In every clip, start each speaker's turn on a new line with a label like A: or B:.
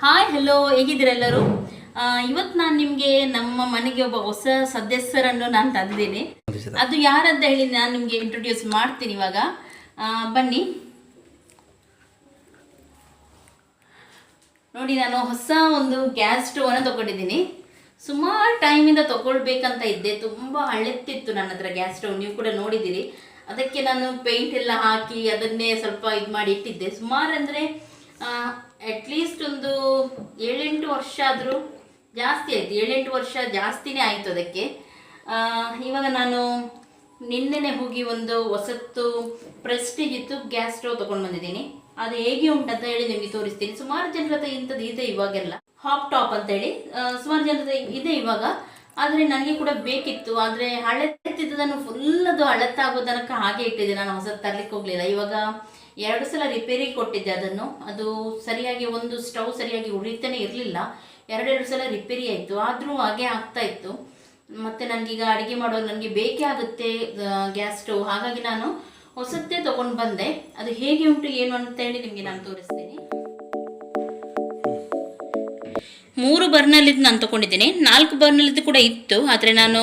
A: Hi hello, ಹೇಗಿದ್ದೀರೆಲ್ಲರೂ? ಇವತ್ತು ನಾನು ನಿಮಗೆ ನಮ್ಮ ಮನೆಗೆ ಒಬ್ಬ ಹೊಸ ಸದಸ್ಯರನ್ನು ನಾನು ತಂದಿದ್ದೀನಿ. ಅದು ಯಾರಂತ ಹೇಳಿ ನಾನು ನಿಮಗೆ ಇಂಟ್ರೊಡ್ಯೂಸ್ ಮಾಡ್ತೀನಿ ಇವಾಗ. ಬನ್ನಿ ನೋಡಿ, ನಾನು ಹೊಸ ಒಂದು ಗ್ಯಾಸ್ ಸ್ಟೋವನ್ನು ತಗೊಂಡಿದ್ದೀನಿ. ಸುಮಾರು ಟೈಮಿಂದ ತಗೊಳ್ಬೇಕಂತ ಇದ್ದೆ. ತುಂಬ ಹಳೆತ್ತಿತ್ತು ನನ್ನ ಹತ್ರ ಗ್ಯಾಸ್ ಸ್ಟವ್, ನೀವು ಕೂಡ ನೋಡಿದ್ದೀರಿ. ಅದಕ್ಕೆ ನಾನು ಪೇಂಟ್ ಎಲ್ಲ ಹಾಕಿ ಅದನ್ನೇ ಸ್ವಲ್ಪ ಇದು ಮಾಡಿ ಇಟ್ಟಿದ್ದೆ. ಸುಮಾರು ಅಂದರೆ ಅಟ್ಲೀಸ್ಟ್ ಒಂದು 7-8 ವರ್ಷ ಆದರೂ ಜಾಸ್ತಿ ಆಯಿತು. 7-8 ವರ್ಷ ಜಾಸ್ತಿನೇ ಆಯಿತು ಅದಕ್ಕೆ. ಇವಾಗ ನಾನು ನಿನ್ನೆನೆ ಹೋಗಿ ಒಂದು ಹೊಸತ್ತು ಪ್ರೆಸ್ಟೀಜ್ ಇತ್ತು ಗ್ಯಾಸ್ ಸ್ಟವ್ ತೊಗೊಂಡು ಬಂದಿದ್ದೀನಿ. ಅದು ಹೇಗೆ ಉಂಟಂತ ಹೇಳಿ ನಿಮಗೆ ತೋರಿಸ್ತೀನಿ. ಸುಮಾರು ಜನರ ಹತ್ರ ಇಂಥದ್ದು ಇದೆ ಇವಾಗೆಲ್ಲ, ಹಾಪ್ ಟಾಪ್ ಅಂತ ಹೇಳಿ ಸುಮಾರು ಜನರ ಇದೆ ಇವಾಗ. ಆದರೆ ನನಗೆ ಕೂಡ ಬೇಕಿತ್ತು. ಆದರೆ ಹಳೆತ್ತಿದ್ದದನ್ನು ಫುಲ್ ಅದು ಹಳೆತ್ತಾಗೋ ತನಕ ಹಾಗೆ ಇಟ್ಟಿದ್ದೆ. ನಾನು ಹೊಸದು ತರಲಿಕ್ಕೆ ಹೋಗಲಿಲ್ಲ. ಇವಾಗ 2 ಸಲ ರಿಪೇರಿ ಕೊಟ್ಟಿದ್ದೆ ಅದನ್ನು. ಅದು ಸರಿಯಾಗಿ ಒಂದು ಸ್ಟವ್ ಸರಿಯಾಗಿ ಉರಿತಾನೆ ಇರಲಿಲ್ಲ. 2 ಸಲ ರಿಪೇರಿ ಆಯಿತು. ಆದರೂ ಹಾಗೆ ಆಗ್ತಾ ಇತ್ತು. ಮತ್ತು ನನಗೀಗ ಅಡುಗೆ ಮಾಡೋದು ನನಗೆ ಬೇಕೇ ಆಗುತ್ತೆ ಗ್ಯಾಸ್ ಸ್ಟವ್. ಹಾಗಾಗಿ ನಾನು ಹೊಸತ್ತೇ ತೊಗೊಂಡು ಬಂದೆ. ಅದು ಹೇಗೆ ಉಂಟು ಏನು ಅಂತ ಹೇಳಿ ನಿಮಗೆ ನಾನು ತೋರಿಸ್ತೀನಿ. 3 ಬರ್ನಲ್ಲಿದ್ದು ನಾನು ತೊಗೊಂಡಿದ್ದೀನಿ. 4 ಬರ್ನಲ್ಲಿದ್ದು ಕೂಡ ಇತ್ತು. ಆದರೆ ನಾನು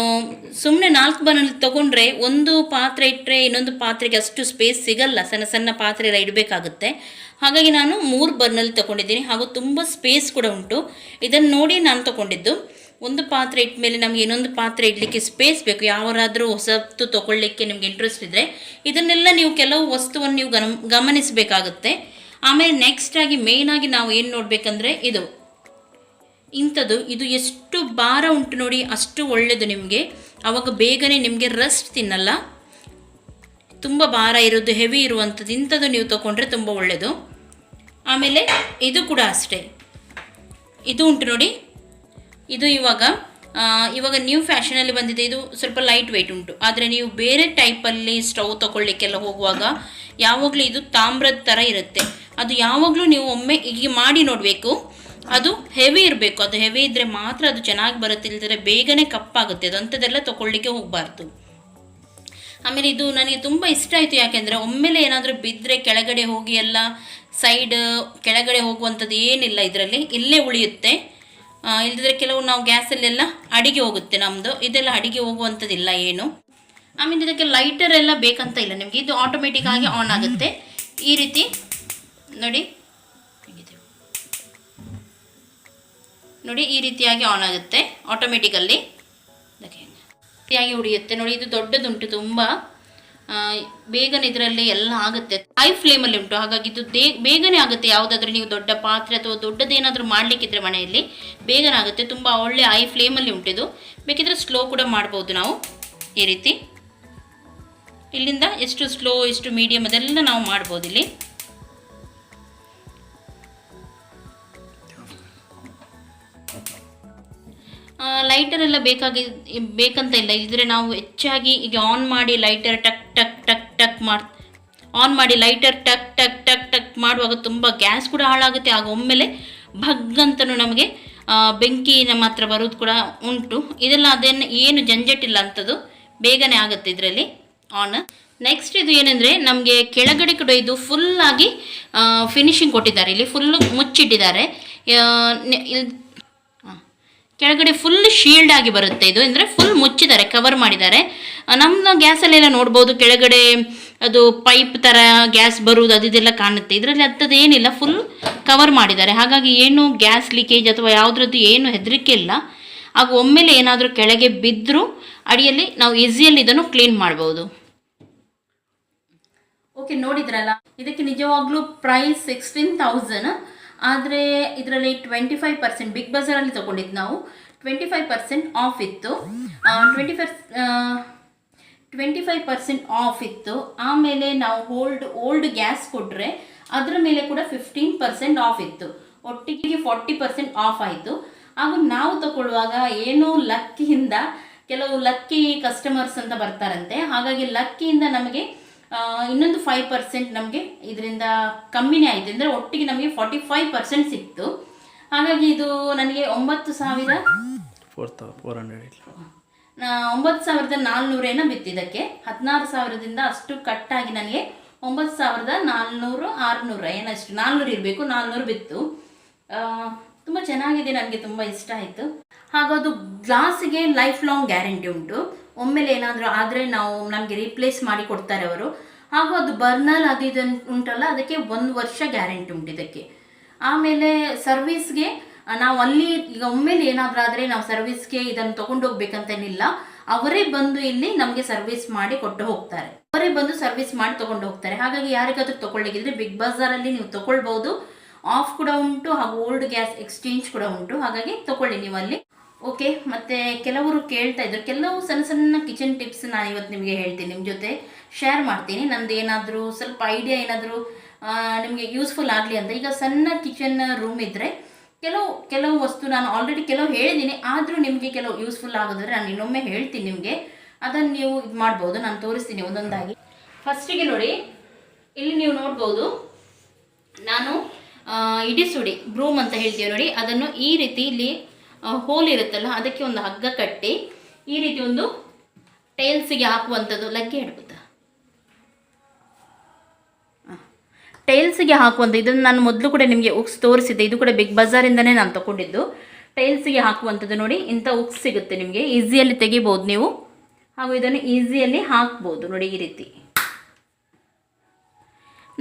A: ಸುಮ್ಮನೆ 4 ಬರ್ನಲ್ಲಿ ತೊಗೊಂಡ್ರೆ ಒಂದು ಪಾತ್ರೆ ಇಟ್ಟರೆ ಇನ್ನೊಂದು ಪಾತ್ರೆಗೆ ಅಷ್ಟು ಸ್ಪೇಸ್ ಸಿಗಲ್ಲ. ಸಣ್ಣ ಸಣ್ಣ ಪಾತ್ರೆ ಎಲ್ಲ ಇಡಬೇಕಾಗುತ್ತೆ. ಹಾಗಾಗಿ ನಾನು 3 ಬರ್ನಲ್ಲಿ ತೊಗೊಂಡಿದ್ದೀನಿ. ಹಾಗೂ ತುಂಬ ಸ್ಪೇಸ್ ಕೂಡ ಉಂಟು. ಇದನ್ನು ನೋಡಿ ನಾನು ತೊಗೊಂಡಿದ್ದು. ಒಂದು ಪಾತ್ರೆ ಇಟ್ಟ ಮೇಲೆ ನಮಗೆ ಇನ್ನೊಂದು ಪಾತ್ರೆ ಇಡಲಿಕ್ಕೆ ಸ್ಪೇಸ್ ಬೇಕು. ಯಾವರಾದರೂ ಹೊಸತು ತೊಗೊಳ್ಳಿಕ್ಕೆ ನಿಮಗೆ ಇಂಟ್ರೆಸ್ಟ್ ಇದ್ದರೆ ಇದನ್ನೆಲ್ಲ ನೀವು ಕೆಲವು ವಸ್ತುವನ್ನು ನೀವು ಗಮನಿಸಬೇಕಾಗುತ್ತೆ. ಆಮೇಲೆ ನೆಕ್ಸ್ಟ್ ಆಗಿ ಮೇಯ್ನಾಗಿ ನಾವು ಏನು ನೋಡಬೇಕಂದ್ರೆ ಇಂಥದ್ದು ಇದು ಎಷ್ಟು ಭಾರ ಉಂಟು ನೋಡಿ, ಅಷ್ಟು ಒಳ್ಳೆಯದು ನಿಮಗೆ. ಆವಾಗ ಬೇಗನೆ ನಿಮಗೆ ರಸ್ಟ್ ತಿನ್ನಲ್ಲ. ತುಂಬ ಭಾರ ಇರೋದು, ಹೆವಿ ಇರುವಂಥದ್ದು ಇಂಥದ್ದು ನೀವು ತೊಗೊಂಡ್ರೆ ತುಂಬ ಒಳ್ಳೆಯದು. ಆಮೇಲೆ ಇದು ಕೂಡ ಅಷ್ಟೇ, ಇದು ಉಂಟು ನೋಡಿ. ಇದು ಇವಾಗ ನ್ಯೂ ಫ್ಯಾಷನಲ್ಲಿ ಬಂದಿದೆ. ಇದು ಸ್ವಲ್ಪ ಲೈಟ್ ವೆಯ್ಟ್ ಉಂಟು. ಆದರೆ ನೀವು ಬೇರೆ ಟೈಪಲ್ಲಿ ಸ್ಟವ್ ತೊಗೊಳ್ಳಿಕ್ಕೆಲ್ಲ ಹೋಗುವಾಗ ಯಾವಾಗಲೂ ಇದು ತಾಮ್ರದ ಥರ ಇರುತ್ತೆ. ಅದು ಯಾವಾಗಲೂ ನೀವು ಒಮ್ಮೆ ಹೀಗೆ ಮಾಡಿ ನೋಡಬೇಕು. ಅದು ಹೆವಿ ಇರಬೇಕು. ಅದು ಹೆವಿ ಇದ್ದರೆ ಮಾತ್ರ ಅದು ಚೆನ್ನಾಗಿ ಬರುತ್ತೆ. ಇಲ್ಲದ್ರೆ ಬೇಗನೆ ಕಪ್ಪಾಗುತ್ತೆ. ಅದು ಅಂಥದ್ದೆಲ್ಲ ತೊಗೊಳ್ಳಿಕ್ಕೆ ಹೋಗಬಾರ್ದು. ಆಮೇಲೆ ಇದು ನನಗೆ ತುಂಬ ಇಷ್ಟ ಆಯಿತು. ಯಾಕೆಂದರೆ ಒಮ್ಮೆಲೆ ಏನಾದರೂ ಬಿದ್ದರೆ ಕೆಳಗಡೆ ಹೋಗಿ ಎಲ್ಲ ಸೈಡ್ ಕೆಳಗಡೆ ಹೋಗುವಂಥದ್ದು ಏನಿಲ್ಲ ಇದರಲ್ಲಿ, ಇಲ್ಲೇ ಉಳಿಯುತ್ತೆ. ಇಲ್ಲದಿದ್ದರೆ ಕೆಲವು ನಾವು ಗ್ಯಾಸಲ್ಲೆಲ್ಲ ಅಡಿಗೆ ಹೋಗುತ್ತೆ ನಮ್ಮದು. ಇದೆಲ್ಲ ಅಡಿಗೆ ಹೋಗುವಂಥದ್ದಿಲ್ಲ ಏನು. ಆಮೇಲೆ ಇದಕ್ಕೆ ಲೈಟರ್ ಎಲ್ಲ ಬೇಕಂತ ಇಲ್ಲ ನಿಮಗೆ. ಇದು ಆಟೋಮೆಟಿಕ್ ಆಗಿ ಆನ್ ಆಗುತ್ತೆ. ಈ ರೀತಿ ನೋಡಿ, ಈ ರೀತಿಯಾಗಿ ಆನ್ ಆಗುತ್ತೆ ಆಟೋಮೆಟಿಕಲ್ಲಿ. ರೀತಿಯಾಗಿ ಉಳಿಯುತ್ತೆ ನೋಡಿ. ಇದು ದೊಡ್ಡದುಂಟು, ತುಂಬ ಬೇಗನೆ ಇದರಲ್ಲಿ ಎಲ್ಲ ಆಗುತ್ತೆ. ಹೈ ಫ್ಲೇಮಲ್ಲಿ ಉಂಟು. ಹಾಗಾಗಿ ಇದು ಬೇಗನೆ ಆಗುತ್ತೆ. ಯಾವುದಾದ್ರೂ ನೀವು ದೊಡ್ಡ ಪಾತ್ರೆ ಅಥವಾ ದೊಡ್ಡದೇನಾದರೂ ಮಾಡಲಿಕ್ಕಿದ್ರೆ ಮನೆಯಲ್ಲಿ ಬೇಗನೆ ಆಗುತ್ತೆ. ತುಂಬ ಒಳ್ಳೆ ಹೈ ಫ್ಲೇಮಲ್ಲಿ ಉಂಟಿದು. ಬೇಕಿದ್ರೆ ಸ್ಲೋ ಕೂಡ ಮಾಡ್ಬೋದು ನಾವು. ಈ ರೀತಿ ಇಲ್ಲಿಂದ ಎಷ್ಟು ಸ್ಲೋ ಎಷ್ಟು ಮೀಡಿಯಮ್ ಅದೆಲ್ಲ ನಾವು ಮಾಡ್ಬೋದು ಇಲ್ಲಿ. ಲೈಟರ್ ಎಲ್ಲ ಬೇಕಂತ ಇಲ್ಲ. ಇಲ್ಲದ್ರೆ ನಾವು ಹೆಚ್ಚಾಗಿ ಈಗ ಆನ್ ಮಾಡಿ ಲೈಟರ್ ಟಕ್ ಟಕ್ ಟಕ್ ಟಕ್ ಆನ್ ಮಾಡಿ ಲೈಟರ್ ಟಕ್ ಟಕ್ ಟಕ್ ಟಕ್ ಮಾಡುವಾಗ ತುಂಬ ಗ್ಯಾಸ್ ಕೂಡ ಹಾಳಾಗುತ್ತೆ. ಆಗ ಒಮ್ಮೆಲೆ ಭಗ್ಗಂತನೂ ನಮಗೆ ಬೆಂಕಿ ನಮ್ಮ ಹತ್ರ ಬರೋದು ಕೂಡ ಉಂಟು. ಇದೆಲ್ಲ ಅದೇನು ಏನು ಜಂಜಟ್ಟಿಲ್ಲ ಅಂಥದ್ದು, ಬೇಗನೆ ಆಗುತ್ತೆ ಇದರಲ್ಲಿ ಆನ್. ನೆಕ್ಸ್ಟ್ ಇದು ಏನಂದರೆ ನಮಗೆ ಕೆಳಗಡೆ ಕೂಡ ಇದು ಫುಲ್ಲಾಗಿ ಫಿನಿಶಿಂಗ್ ಕೊಟ್ಟಿದ್ದಾರೆ. ಇಲ್ಲಿ ಫುಲ್ಲು ಮುಚ್ಚಿಟ್ಟಿದ್ದಾರೆ. ಕೆಳಗಡೆ ಫುಲ್ ಶೀಲ್ಡ್ ಆಗಿ ಬರುತ್ತೆ. ಇದು ಅಂದರೆ ಫುಲ್ ಮುಚ್ಚಿದ್ದಾರೆ, ಕವರ್ ಮಾಡಿದ್ದಾರೆ. ನಮ್ಮ ಗ್ಯಾಸಲ್ಲೆಲ್ಲ ನೋಡ್ಬೋದು ಕೆಳಗಡೆ ಅದು ಪೈಪ್ ಥರ ಗ್ಯಾಸ್ ಬರುವುದು ಅದೆಲ್ಲ ಕಾಣುತ್ತೆ. ಇದರಲ್ಲಿ ಅಂಥದ್ದು ಏನಿಲ್ಲ, ಫುಲ್ ಕವರ್ ಮಾಡಿದ್ದಾರೆ. ಹಾಗಾಗಿ ಏನು ಗ್ಯಾಸ್ ಲೀಕೇಜ್ ಅಥವಾ ಯಾವುದ್ರದ್ದು ಏನು ಹೆದರಿಕೆ ಇಲ್ಲ. ಆಗ ಒಮ್ಮೆಲೆ ಏನಾದರೂ ಕೆಳಗೆ ಬಿದ್ದರೂ ಅಡಿಯಲ್ಲಿ ನಾವು ಈಸಿಯಲ್ಲಿ ಇದನ್ನು ಕ್ಲೀನ್ ಮಾಡ್ಬೋದು. ಓಕೆ, ನೋಡಿದ್ರಲ್ಲ. ಇದಕ್ಕೆ ನಿಜವಾಗ್ಲೂ ಪ್ರೈಸ್ 16,000. ಆದರೆ ಇದರಲ್ಲಿ 25% ಬಿಗ್ ಬಜಾರಲ್ಲಿ ತೊಗೊಂಡಿದ್ದು ನಾವು. 25% ಆಫ್ ಇತ್ತು. 25% ಆಫ್ ಇತ್ತು. ಆಮೇಲೆ ನಾವು ಓಲ್ಡ್ ಗ್ಯಾಸ್ ಕೊಟ್ಟರೆ ಅದರ ಮೇಲೆ ಕೂಡ 15% ಆಫ್ ಇತ್ತು. ಒಟ್ಟಿಗೆ 40% ಆಫ್ ಆಯಿತು. ಹಾಗೂ ನಾವು ತಗೊಳ್ಳುವಾಗ ಏನೋ ಲಕ್ಕಿಯಿಂದ, ಕೆಲವು ಲಕ್ಕಿ ಕಸ್ಟಮರ್ಸ್ ಅಂತ ಬರ್ತಾರಂತೆ. ಹಾಗಾಗಿ ಲಕ್ಕಿಯಿಂದ ನಮಗೆ ಇನ್ನೊಂದು 5% ನಮಗೆ ಇದರಿಂದ ಕಮ್ಮಿನೇ ಆಯಿತು. ಅಂದರೆ ಒಟ್ಟಿಗೆ ನಮಗೆ 45% ಸಿಕ್ತು. ಹಾಗಾಗಿ ಇದು ನನಗೆ 9,400 ಬಿತ್ತಿದ್ದಕ್ಕೆ. 16,000ದಿಂದ ಅಷ್ಟು ಕಟ್ಟಾಗಿ ನನಗೆ 9,400 600 ಏನಷ್ಟು 400 ಇರಬೇಕು, 400 ಬಿತ್ತು. ತುಂಬ ಚೆನ್ನಾಗಿದೆ, ನನಗೆ ತುಂಬ ಇಷ್ಟ ಆಯಿತು. ಹಾಗೂ ಅದು ಗ್ಲಾಸಿಗೆ ಲೈಫ್ ಲಾಂಗ್ ಗ್ಯಾರಂಟಿ ಉಂಟು. ಒಮ್ಮೆಲೆ ಏನಾದರೂ ಆದರೆ ನಮಗೆ ರೀಪ್ಲೇಸ್ ಮಾಡಿ ಕೊಡ್ತಾರೆ ಅವರು. ಹಾಗೂ ಅದು ಬರ್ನಲ್ ಅದು ಇದು ಉಂಟಲ್ಲ, ಅದಕ್ಕೆ 1 ವರ್ಷ ಗ್ಯಾರಂಟಿ ಉಂಟು ಇದಕ್ಕೆ. ಆಮೇಲೆ ಸರ್ವಿಸ್ಗೆ ನಾವು ಅಲ್ಲಿ ಈಗ ಒಮ್ಮೆಲೆ ಏನಾದರೂ ಆದರೆ ನಾವು ಸರ್ವಿಸ್ಗೆ ಇದನ್ನು ತೊಗೊಂಡು ಹೋಗ್ಬೇಕಂತೇನಿಲ್ಲ. ಅವರೇ ಬಂದು ಇಲ್ಲಿ ನಮಗೆ ಸರ್ವಿಸ್ ಮಾಡಿ ಕೊಟ್ಟು ಹೋಗ್ತಾರೆ. ಅವರೇ ಬಂದು ಸರ್ವಿಸ್ ಮಾಡಿ ತೊಗೊಂಡು ಹೋಗ್ತಾರೆ. ಹಾಗಾಗಿ ಯಾರಿಗಾದ್ರೂ ತೊಗೊಳ್ಳಿಕ್ಕಿದ್ರೆ ಬಿಗ್ ಬಜಾರಲ್ಲಿ ನೀವು ತೊಗೊಳ್ಬೋದು. ಆಫ್ ಕೂಡ ಉಂಟು ಹಾಗೂ ಓಲ್ಡ್ ಗ್ಯಾಸ್ ಎಕ್ಸ್ಚೇಂಜ್ ಕೂಡ ಉಂಟು. ಹಾಗಾಗಿ ತೊಗೊಳ್ಳಿ ನೀವು ಅಲ್ಲಿ. ಓಕೆ, ಮತ್ತು ಕೆಲವರು ಕೇಳ್ತಾ ಇದ್ರು, ಕೆಲವು ಸಣ್ಣ ಸಣ್ಣ ಕಿಚನ್ ಟಿಪ್ಸ್ ನಾನು ಇವತ್ತು ನಿಮಗೆ ಹೇಳ್ತೀನಿ, ನಿಮ್ಮ ಜೊತೆ ಶೇರ್ ಮಾಡ್ತೀನಿ. ನಂದು ಏನಾದರೂ ಸ್ವಲ್ಪ ಐಡಿಯಾ ಏನಾದರೂ ನಿಮಗೆ ಯೂಸ್ಫುಲ್ ಆಗಲಿ ಅಂತ. ಈಗ ಸಣ್ಣ ಕಿಚನ್ ರೂಮ್ ಇದ್ದರೆ ಕೆಲವು ವಸ್ತು ನಾನು ಆಲ್ರೆಡಿ ಕೆಲವು ಹೇಳಿದ್ದೀನಿ, ಆದರೂ ನಿಮಗೆ ಕೆಲವು ಯೂಸ್ಫುಲ್ ಆಗೋದ್ರೆ ನಾನು ಇನ್ನೊಮ್ಮೆ ಹೇಳ್ತೀನಿ ನಿಮಗೆ. ಅದನ್ನು ನೀವು ಇದು ಮಾಡ್ಬೋದು, ನಾನು ತೋರಿಸ್ತೀನಿ ಒಂದೊಂದಾಗಿ. ಫಸ್ಟಿಗೆ ನೋಡಿ, ಇಲ್ಲಿ ನೀವು ನೋಡ್ಬೋದು, ನಾನು ಇಡಿಸುಡಿ ಬ್ರೂಮ್ ಅಂತ ಹೇಳ್ತೀವಿ ನೋಡಿ, ಅದನ್ನು ಈ ರೀತಿ ಇಲ್ಲಿ ಹೋಲ್ ಇರುತ್ತಲ್ಲ ಅದಕ್ಕೆ ಒಂದು ಹಗ್ಗ ಕಟ್ಟಿ ಈ ರೀತಿ ಒಂದು ಟೈಲ್ಸಿಗೆ ಹಾಕುವಂಥದ್ದು, ಲಗ್ಗೆ ಹಿಡ್ಬೋದಾ, ಟೈಲ್ಸಿಗೆ ಹಾಕುವಂಥ, ಇದನ್ನು ನಾನು ಮೊದಲು ಕೂಡ ನಿಮಗೆ ಉಕ್ಸ್ ತೋರಿಸಿದ್ದೆ. ಇದು ಕೂಡ ಬಿಗ್ ಬಜಾರಿಂದನೇ ನಾನು ತೊಗೊಂಡಿದ್ದು. ಟೈಲ್ಸಿಗೆ ಹಾಕುವಂಥದ್ದು ನೋಡಿ, ಇಂಥ ಉಕ್ಸ್ ಸಿಗುತ್ತೆ ನಿಮಗೆ, ಈಸಿಯಲ್ಲಿ ತೆಗಿಬೋದು ನೀವು. ಹಾಗೂ ಇದನ್ನು ಈಸಿಯಲ್ಲಿ ಹಾಕ್ಬೋದು ನೋಡಿ, ಈ ರೀತಿ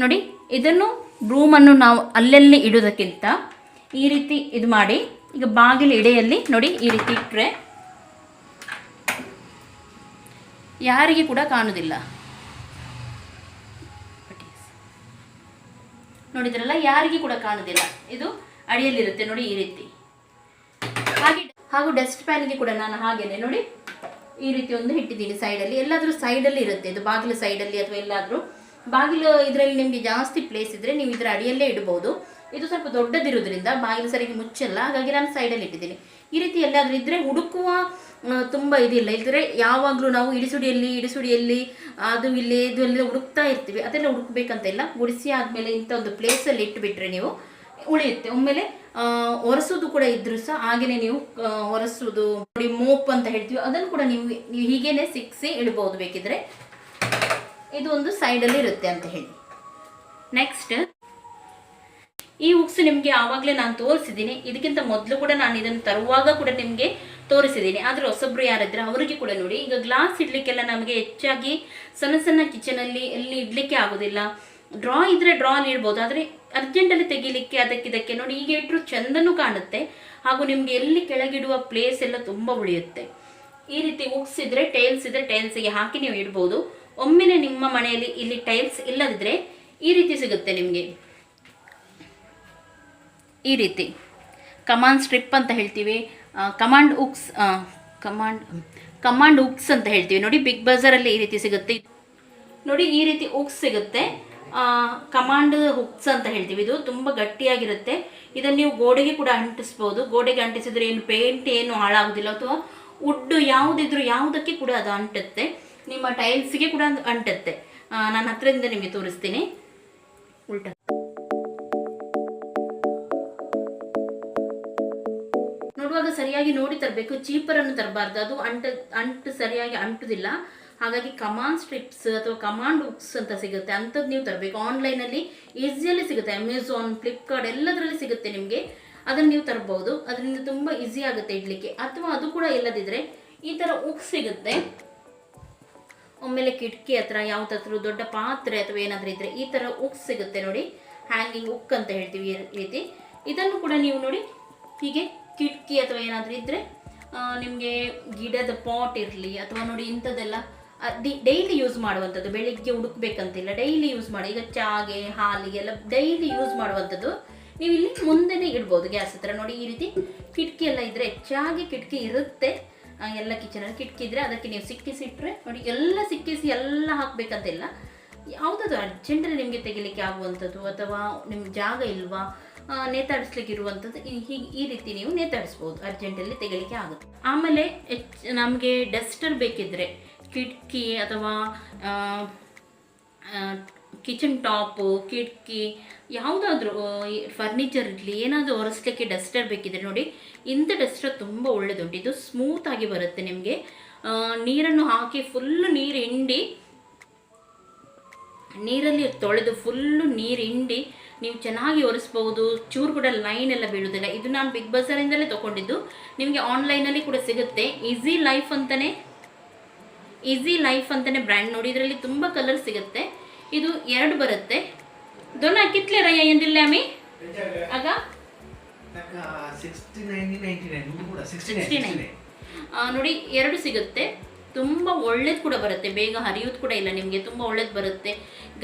A: ನೋಡಿ. ಇದನ್ನು ರೂಮನ್ನು ನಾವು ಅಲ್ಲಲ್ಲಿ ಇಡೋದಕ್ಕಿಂತ ಈ ರೀತಿ ಇದು ಮಾಡಿ, ಈಗ ಬಾಗಿಲು ಇಡೆಯಲ್ಲಿ ನೋಡಿ ಈ ರೀತಿ ಇಟ್ಟರೆ ಯಾರಿಗೆ ಕೂಡ ಕಾಣುವುದಿಲ್ಲ. ನೋಡಿದ್ರಲ್ಲ, ಯಾರಿಗೆ ಕೂಡ ಕಾಣುವುದಿಲ್ಲ. ಇದು ಅಡಿಯಲ್ಲಿರುತ್ತೆ ನೋಡಿ ಈ ರೀತಿ. ಹಾಗೂ ಡಸ್ಟ್ ಪ್ಯಾನ್ಗೆ ಕೂಡ ನಾನು ಹಾಗೇನೆ ನೋಡಿ ಈ ರೀತಿ ಒಂದು ಇಟ್ಟಿದ್ದೀನಿ ಸೈಡಲ್ಲಿ. ಎಲ್ಲಾದರೂ ಸೈಡಲ್ಲಿ ಇರುತ್ತೆ ಇದು, ಬಾಗಿಲು ಸೈಡಲ್ಲಿ ಅಥವಾ ಎಲ್ಲಾದರೂ ಬಾಗಿಲು ಇದರಲ್ಲಿ ನಿಮಗೆ ಜಾಸ್ತಿ ಪ್ಲೇಸ್ ಇದ್ದರೆ ನೀವು ಇದರ ಅಡಿಯಲ್ಲೇ ಇಡ್ಬೋದು. ಇದು ಸ್ವಲ್ಪ ದೊಡ್ಡದಿರೋದ್ರಿಂದ ಬಾಗಿಲು ಸರಿಯಾಗಿ ಮುಚ್ಚಲ್ಲ, ಹಾಗಾಗಿ ನಾನು ಸೈಡಲ್ಲಿ ಇಟ್ಟಿದ್ದೀನಿ. ಈ ರೀತಿ ಎಲ್ಲಾದರೂ ಇದ್ದರೆ ಹುಡುಕುವ ತುಂಬ ಇದಿಲ್ಲ. ಇದ್ದರೆ ಯಾವಾಗಲೂ ನಾವು ಇಡಿಸುಡಿಯಲ್ಲಿ ಅದು ಇಲ್ಲಿ ಇದು ಎಲ್ಲ ಹುಡುಕ್ತಾ ಇರ್ತೀವಿ, ಅದೆಲ್ಲ ಹುಡುಕ್ಬೇಕಂತ ಇಲ್ಲ. ಗುಡಿಸಿ ಆದಮೇಲೆ ಇಂಥ ಒಂದು ಪ್ಲೇಸಲ್ಲಿ ಇಟ್ಟುಬಿಟ್ರೆ ನೀವು ಉಳಿಯುತ್ತೆ. ಒಮ್ಮೆಲೆ ಒರೆಸೋದು ಕೂಡ ಇದ್ರೂ ಸಹ ಹಾಗೆಯೇ ನೀವು ಒರೆಸೋದು ನೋಡಿ, ಮೋಪ್ ಅಂತ ಹೇಳ್ತೀವಿ, ಅದನ್ನು ಕೂಡ ನೀವು ಹೀಗೇನೆ ಸಿಕ್ಸಿ ಇಡ್ಬೋದು ಬೇಕಿದ್ರೆ. ಇದು ಒಂದು ಸೈಡಲ್ಲಿ ಇರುತ್ತೆ ಅಂತ ಹೇಳಿ. ನೆಕ್ಸ್ಟ್, ಈ ಉಕ್ಸ್ ನಿಮಗೆ ಆವಾಗಲೇ ನಾನು ತೋರಿಸಿದ್ದೀನಿ. ಇದಕ್ಕಿಂತ ಮೊದಲು ಕೂಡ ನಾನು ಇದನ್ನು ತರುವಾಗ ಕೂಡ ನಿಮಗೆ ತೋರಿಸಿದ್ದೀನಿ. ಆದರೆ ಹೊಸಬ್ರು ಯಾರಿದ್ರೆ ಅವರಿಗೆ ಕೂಡ ನೋಡಿ, ಈಗ ಗ್ಲಾಸ್ ಇಡಲಿಕ್ಕೆಲ್ಲ ನಮಗೆ ಹೆಚ್ಚಾಗಿ ಸಣ್ಣ ಸಣ್ಣ ಕಿಚನಲ್ಲಿ ಎಲ್ಲಿ ಇಡಲಿಕ್ಕೆ ಆಗೋದಿಲ್ಲ. ಡ್ರಾ ಇದ್ದರೆ ಡ್ರಾಲ್ಲಿ ಇಡ್ಬೋದು, ಆದರೆ ಅರ್ಜೆಂಟಲ್ಲಿ ತೆಗಿಲಿಕ್ಕೆ ಅದಕ್ಕಿದಕ್ಕೆ ನೋಡಿ ಹೀಗೆ ಇಟ್ಟರು ಚೆಂದನೂ ಕಾಣುತ್ತೆ. ಹಾಗೂ ನಿಮಗೆ ಎಲ್ಲಿ ಕೆಳಗಿಡುವ ಪ್ಲೇಸ್ ಎಲ್ಲ ತುಂಬ ಉಳಿಯುತ್ತೆ. ಈ ರೀತಿ ಉಕ್ಸ್ ಇದ್ದರೆ, ಟೈಲ್ಸ್ ಇದ್ದರೆ ಟೈಲ್ಸಿಗೆ ಹಾಕಿ ನೀವು ಇಡ್ಬೋದು. ಒಮ್ಮೆಲೆ ನಿಮ್ಮ ಮನೆಯಲ್ಲಿ ಇಲ್ಲಿ ಟೈಲ್ಸ್ ಇಲ್ಲದಿದ್ದರೆ ಈ ರೀತಿ ಸಿಗುತ್ತೆ ನಿಮಗೆ. ಈ ರೀತಿ ಕಮಾಂಡ್ ಸ್ಟ್ರಿಪ್ ಅಂತ ಹೇಳ್ತೀವಿ, ಕಮಾಂಡ್ ಉಕ್ಸ್ ಅಂತ ಹೇಳ್ತೀವಿ ನೋಡಿ. ಬಿಗ್ ಬಜಾರಲ್ಲಿ ಈ ರೀತಿ ಸಿಗುತ್ತೆ ನೋಡಿ, ಈ ರೀತಿ ಉಕ್ಸ್ ಸಿಗುತ್ತೆ. ಕಮಾಂಡ್ ಹುಕ್ಸ್ ಅಂತ ಹೇಳ್ತೀವಿ. ಇದು ತುಂಬ ಗಟ್ಟಿಯಾಗಿರುತ್ತೆ. ಇದನ್ನು ನೀವು ಗೋಡೆಗೆ ಕೂಡ ಅಂಟಿಸ್ಬೋದು. ಗೋಡೆಗೆ ಅಂಟಿಸಿದ್ರೆ ಏನು ಪೇಂಟ್ ಏನು ಹಾಳಾಗೋದಿಲ್ಲ, ಅಥವಾ ವುಡ್ ಯಾವುದಿದ್ರು ಯಾವುದಕ್ಕೆ ಕೂಡ ಅದು ಅಂಟುತ್ತೆ. ನಿಮ್ಮ ಟೈಲ್ಸ್ಗೆ ಕೂಡ ಅಂಟುತ್ತೆ. ನಾನು ಹತ್ತಿರದಿಂದ ನಿಮಗೆ ತೋರಿಸ್ತೀನಿ. ಉಲ್ಟಾ ನೋಡುವಾಗ ಸರಿಯಾಗಿ ನೋಡಿ ತರಬೇಕು, ಚೀಪರನ್ನು ತರಬಾರ್ದು. ಅದು ಅಂಟು ಸರಿಯಾಗಿ ಅಂಟುದಿಲ್ಲ. ಹಾಗಾಗಿ ಕಮಾಂಡ್ ಸ್ಟ್ರಿಪ್ಸ್ ಅಥವಾ ಕಮಾಂಡ್ ಹುಕ್ಸ್ ಅಂತ ಸಿಗುತ್ತೆ, ಅಂಥದ್ದು ನೀವು ತರಬೇಕು. ಆನ್ಲೈನಲ್ಲಿ ಈಸಿಯಲ್ಲಿ ಸಿಗುತ್ತೆ, ಅಮೆಝಾನ್, ಫ್ಲಿಪ್ಕಾರ್ಟ್ ಎಲ್ಲದರಲ್ಲಿ ಸಿಗುತ್ತೆ ನಿಮಗೆ. ಅದನ್ನು ನೀವು ತರ್ಬೋದು. ಅದರಿಂದ ತುಂಬ ಈಸಿ ಆಗುತ್ತೆ ಇಡಲಿಕ್ಕೆ. ಅಥವಾ ಅದು ಕೂಡ ಇಲ್ಲದಿದ್ದರೆ ಈ ಥರ ಹುಕ್ಸ್ ಸಿಗುತ್ತೆ. ಒಮ್ಮೆಲೆ ಕಿಟಕಿ ಹತ್ರ ಯಾವುದಾದ್ರೂ ದೊಡ್ಡ ಪಾತ್ರೆ ಅಥವಾ ಏನಾದರೂ ಇದ್ದರೆ ಈ ಥರ ಹುಕ್ಸ್ ಸಿಗುತ್ತೆ ನೋಡಿ, ಹ್ಯಾಂಗಿಂಗ್ ಹುಕ್ ಅಂತ ಹೇಳ್ತೀವಿ ಈ ರೀತಿ. ಇದನ್ನು ಕೂಡ ನೀವು ನೋಡಿ ಹೀಗೆ ಕಿಟಕಿ ಅಥವಾ ಏನಾದರೂ ಇದ್ದರೆ, ನಿಮಗೆ ಗಿಡದ ಪಾಟ್ ಇರಲಿ ಅಥವಾ ನೋಡಿ ಇಂಥದ್ದೆಲ್ಲ ಡೈಲಿ ಯೂಸ್ ಮಾಡುವಂಥದ್ದು, ಬೆಳಿಗ್ಗೆ ಹುಡುಕ್ಬೇಕಂತಿಲ್ಲ, ಡೈಲಿ ಯೂಸ್ ಮಾಡಿ. ಈಗ ಚಾಗೆ ಹಾಲಿಗೆಲ್ಲ ಡೈಲಿ ಯೂಸ್ ಮಾಡುವಂಥದ್ದು ನೀವು ಇಲ್ಲಿ ಮುಂದೆನೇ ಇಡ್ಬೋದು ಗ್ಯಾಸ್ ಹತ್ರ ನೋಡಿ. ಈ ರೀತಿ ಕಿಟಕಿ ಎಲ್ಲ ಇದ್ದರೆ, ಹೆಚ್ಚಾಗಿ ಕಿಟಕಿ ಇರುತ್ತೆ ಎಲ್ಲ ಕಿಚನಲ್ಲಿ. ಕಿಟಕಿ ಇದ್ದರೆ ಅದಕ್ಕೆ ನೀವು ಸಿಕ್ಕಿಸಿಟ್ರೆ ನೋಡಿ, ಎಲ್ಲ ಸಿಕ್ಕಿಸಿ ಎಲ್ಲ ಹಾಕಬೇಕಂತಿಲ್ಲ. ಯಾವುದಾದ್ರು ಅರ್ಜೆಂಟಲ್ಲಿ ನಿಮಗೆ ತೆಗಿಲಿಕ್ಕೆ ಆಗುವಂಥದ್ದು ಅಥವಾ ನಿಮ್ಗೆ ಜಾಗ ಇಲ್ವಾ ನೇತಾಡಿಸ್ಲಿಕ್ಕೆ ಇರುವಂಥದ್ದು ಈ ರೀತಿ ನೀವು ನೇತಾಡಿಸ್ಬೋದು, ಅರ್ಜೆಂಟಲ್ಲಿ ತೆಗಿಲಿಕ್ಕೆ ಆಗುತ್ತೆ. ಆಮೇಲೆ ನಮಗೆ ಡಸ್ಟರ್ ಬೇಕಿದ್ದರೆ ಕಿಟಕಿ ಅಥವಾ ಕಿಚನ್ ಟಾಪು, ಕಿಟಕಿ ಯಾವುದಾದ್ರೂ ಫರ್ನಿಚರ್ ಇರಲಿ, ಏನಾದರೂ ಒರೆಸ್ಲಿಕ್ಕೆ ಡಸ್ಟರ್ ಬೇಕಿದ್ರೆ ನೋಡಿ, ಇಂಥ ಡಸ್ಟರ್ ತುಂಬ ಒಳ್ಳೆಯದುಂಟು. ಇದು ಸ್ಮೂತಾಗಿ ಬರುತ್ತೆ ನಿಮಗೆ. ನೀರನ್ನು ಹಾಕಿ ಫುಲ್ಲು ನೀರು ಹಿಂಡಿ ನೀರಲ್ಲಿ ತೊಳೆದು ಫುಲ್ಲು ನೀರು ಹಿಂಡಿ ನೀವು ಚೆನ್ನಾಗಿ ಒರೆಸ್ಬೋದು. ಚೂರು ಕೂಡ ಲೈನ್ ಎಲ್ಲ ಬೀಳುವುದಿಲ್ಲ. ಇದು ನಾನು ಬಿಗ್ ಬಜಾರಿಂದಲೇ ತೊಗೊಂಡಿದ್ದು. ನಿಮಗೆ ಆನ್ಲೈನಲ್ಲಿ ಕೂಡ ಸಿಗುತ್ತೆ. ಈಸಿ ಲೈಫ್ ಅಂತಲೇ ಬ್ರ್ಯಾಂಡ್ ನೋಡಿ. ಇದರಲ್ಲಿ ತುಂಬ ಕಲರ್ ಸಿಗುತ್ತೆ. ಇದು 2 ಬರುತ್ತೆ. ದೊನ ಕಿತ್ಲೆ ರಯ್ಯ ಎಂದಿಲ್ಲ ಅಮ್ಮಿ ಆಗ 69 ನೋಡಿ 2 ಸಿಗುತ್ತೆ. ತುಂಬ ಒಳ್ಳೇದು ಕೂಡ ಬರುತ್ತೆ, ಬೇಗ ಹರಿಯೋದು ಕೂಡ ಇಲ್ಲ ನಿಮಗೆ, ತುಂಬ ಒಳ್ಳೇದು ಬರುತ್ತೆ.